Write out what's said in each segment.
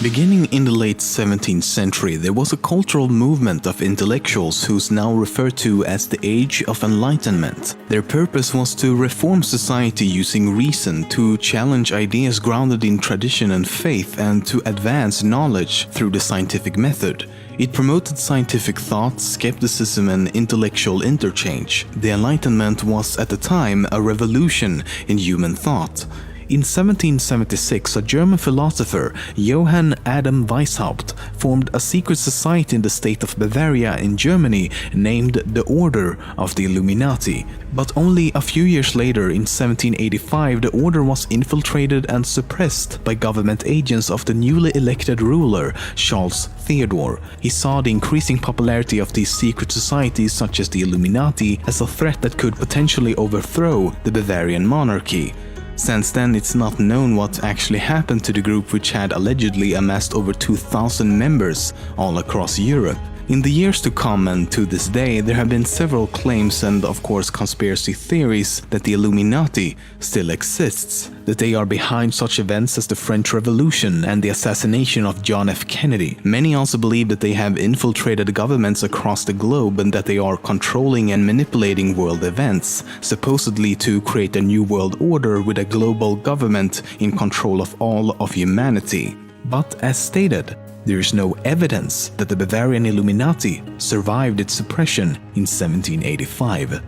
Beginning in the late 17th century, there was a cultural movement of intellectuals who's now referred to as the Age of Enlightenment. Their purpose was to reform society using reason, to challenge ideas grounded in tradition and faith, and to advance knowledge through the scientific method. It promoted scientific thought, skepticism, and intellectual interchange. The Enlightenment was, at the time, a revolution in human thought. In 1776, a German philosopher, Johann Adam Weishaupt, formed a secret society in the state of Bavaria in Germany named the Order of the Illuminati. But only a few years later, in 1785, the order was infiltrated and suppressed by government agents of the newly elected ruler, Charles Theodore. He saw the increasing popularity of these secret societies such as the Illuminati as a threat that could potentially overthrow the Bavarian monarchy. Since then, it's not known what actually happened to the group, which had allegedly amassed over 2,000 members all across Europe. In the years to come and to this day, there have been several claims and of course conspiracy theories that the Illuminati still exists, that they are behind such events as the French Revolution and the assassination of John F. Kennedy. Many also believe that they have infiltrated governments across the globe and that they are controlling and manipulating world events, supposedly to create a new world order with a global government in control of all of humanity. But as stated, there is no evidence that the Bavarian Illuminati survived its suppression in 1785.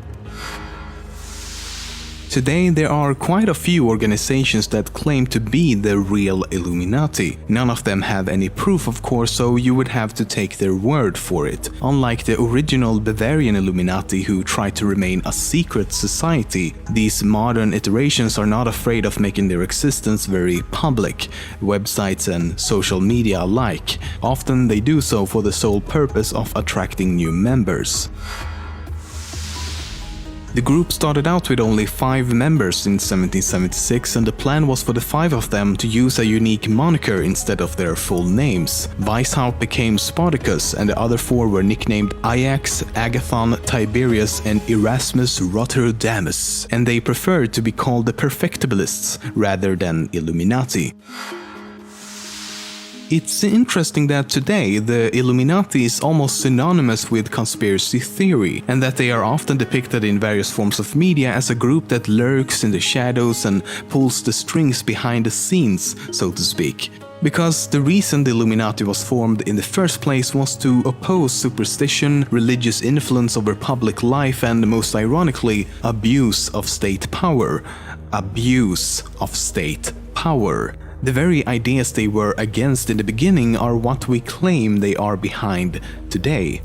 Today, there are quite a few organizations that claim to be the real Illuminati. None of them have any proof, of course, so you would have to take their word for it. Unlike the original Bavarian Illuminati, who tried to remain a secret society, these modern iterations are not afraid of making their existence very public, websites and social media alike. Often they do so for the sole purpose of attracting new members. The group started out with only 5 members in 1776, and the plan was for the 5 of them to use a unique moniker instead of their full names. Weishaupt became Spartacus, and the other 4 were nicknamed Ajax, Agathon, Tiberius, and Erasmus Rotterdamus, and they preferred to be called the Perfectibilists rather than Illuminati. It's interesting that today the Illuminati is almost synonymous with conspiracy theory, and that they are often depicted in various forms of media as a group that lurks in the shadows and pulls the strings behind the scenes, so to speak. Because the reason the Illuminati was formed in the first place was to oppose superstition, religious influence over public life, and most ironically, abuse of state power. Abuse of state power. The very ideas they were against in the beginning are what we claim they are behind today.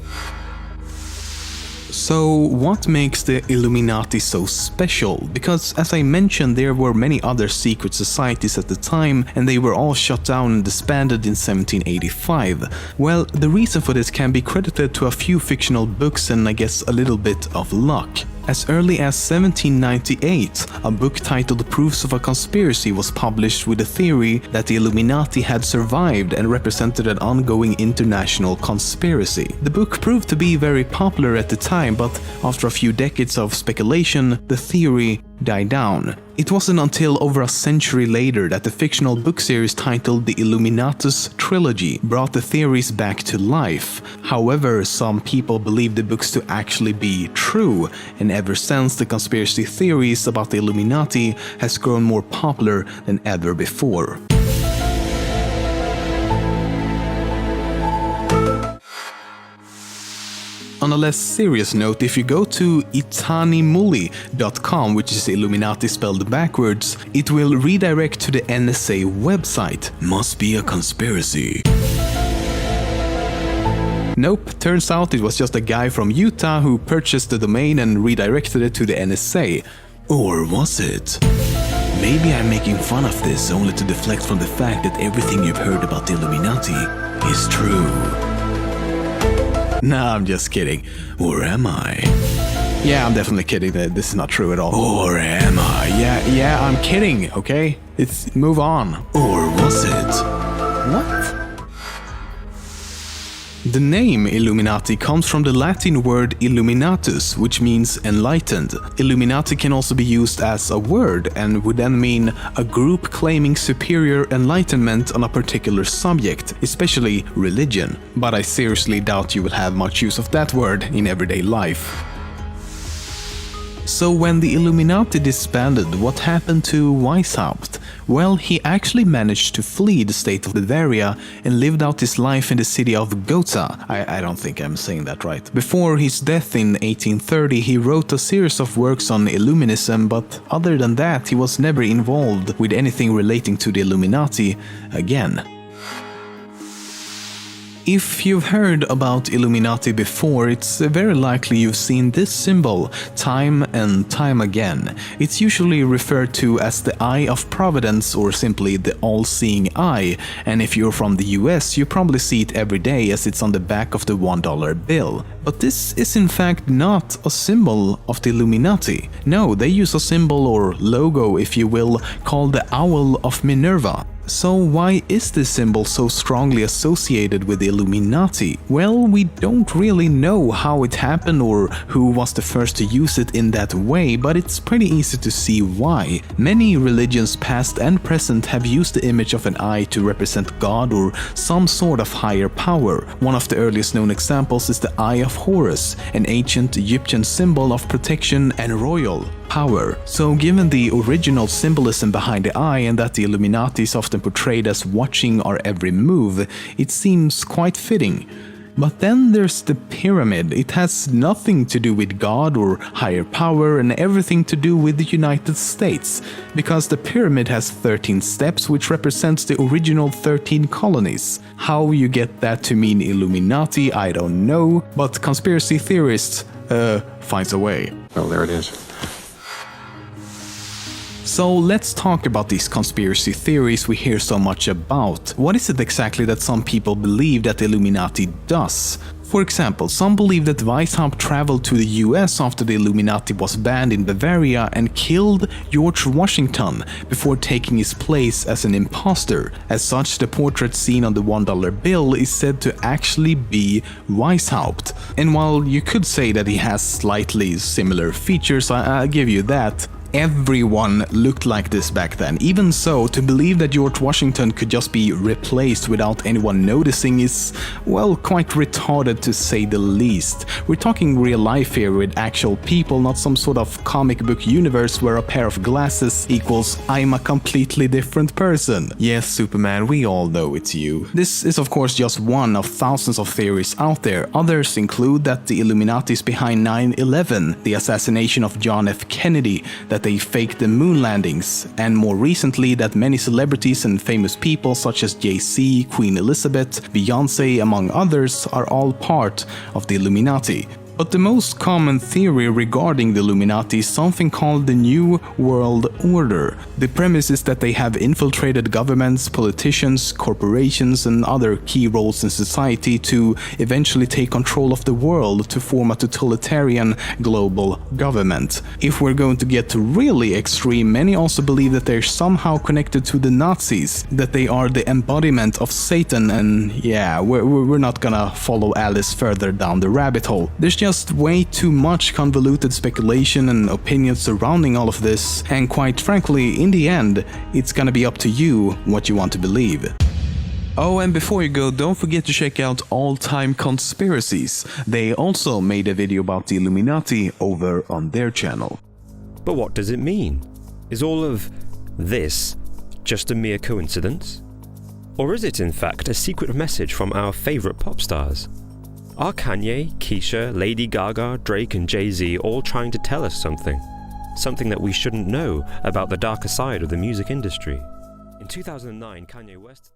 So what makes the Illuminati so special? Because as I mentioned, there were many other secret societies at the time, and they were all shut down and disbanded in 1785. Well, the reason for this can be credited to a few fictional books and I guess a little bit of luck. As early as 1798, a book titled Proofs of a Conspiracy was published with the theory that the Illuminati had survived and represented an ongoing international conspiracy. The book proved to be very popular at the time, but after a few decades of speculation, the theory died down. It wasn't until over a century later that the fictional book series titled The Illuminatus Trilogy brought the theories back to life. However, some people believe the books to actually be true, and ever since, the conspiracy theories about the Illuminati has grown more popular than ever before. On a less serious note, if you go to itanimulli.com, which is Illuminati spelled backwards, it will redirect to the NSA website. Must be a conspiracy. Nope, turns out it was just a guy from Utah who purchased the domain and redirected it to the NSA. Or was it? Maybe I'm making fun of this only to deflect from the fact that everything you've heard about the Illuminati is true. Nah, I'm just kidding. Or am I? Yeah, I'm definitely kidding. This is not true at all. Or am I? Yeah, I'm kidding, okay? Move on. Or was it? What? The name Illuminati comes from the Latin word illuminatus, which means enlightened. Illuminati can also be used as a word and would then mean a group claiming superior enlightenment on a particular subject, especially religion. But I seriously doubt you will have much use of that word in everyday life. So when the Illuminati disbanded, what happened to Weishaupt? Well, he actually managed to flee the state of Bavaria and lived out his life in the city of Gotha. I don't think I'm saying that right. Before his death in 1830, he wrote a series of works on Illuminism, but other than that, he was never involved with anything relating to the Illuminati again. If you've heard about Illuminati before, it's very likely you've seen this symbol time and time again. It's usually referred to as the Eye of Providence or simply the all-seeing eye, and if you're from the US, you probably see it every day as it's on the back of the $1 bill. But this is in fact not a symbol of the Illuminati. No, they use a symbol or logo, if you will, called the Owl of Minerva. So why is this symbol so strongly associated with the Illuminati? Well, we don't really know how it happened or who was the first to use it in that way, but it's pretty easy to see why. Many religions past and present have used the image of an eye to represent God or some sort of higher power. One of the earliest known examples is the Eye of Horus, an ancient Egyptian symbol of protection and royal power. So given the original symbolism behind the eye and that the Illuminati is often portrayed as watching our every move, it seems quite fitting. But then there's the pyramid. It has nothing to do with God or higher power and everything to do with the United States, because the pyramid has 13 steps which represents the original 13 colonies. How you get that to mean Illuminati, I don't know, but conspiracy theorists finds a way. Well, there it is. So let's talk about these conspiracy theories we hear so much about. What is it exactly that some people believe that the Illuminati does? For example, some believe that Weishaupt traveled to the US after the Illuminati was banned in Bavaria and killed George Washington before taking his place as an imposter. As such, the portrait seen on the $1 bill is said to actually be Weishaupt. And while you could say that he has slightly similar features, I'll give you that. Everyone looked like this back then. Even so, to believe that George Washington could just be replaced without anyone noticing is, well, quite retarded to say the least. We're talking real life here with actual people, not some sort of comic book universe where a pair of glasses equals I'm a completely different person. Yes, Superman, we all know it's you. This is of course just one of thousands of theories out there. Others include that the Illuminati is behind 9/11, the assassination of John F. Kennedy, that they faked the moon landings, and more recently that many celebrities and famous people such as Jay-Z, Queen Elizabeth, Beyoncé, among others, are all part of the Illuminati. But the most common theory regarding the Illuminati is something called the New World Order. The premise is that they have infiltrated governments, politicians, corporations, and other key roles in society to eventually take control of the world to form a totalitarian global government. If we're going to get really extreme, many also believe that they're somehow connected to the Nazis, that they are the embodiment of Satan, and yeah, we're not gonna follow Alice further down the rabbit hole. There's just way too much convoluted speculation and opinions surrounding all of this, and quite frankly, in the end, it's gonna be up to you what you want to believe. Oh, and before you go, don't forget to check out All Time Conspiracies. They also made a video about the Illuminati over on their channel. But what does it mean? Is all of this just a mere coincidence? Or is it in fact a secret message from our favourite pop stars? Are Kanye, Keisha, Lady Gaga, Drake and Jay-Z all trying to tell us something? Something that we shouldn't know about the darker side of the music industry? In 2009, Kanye West...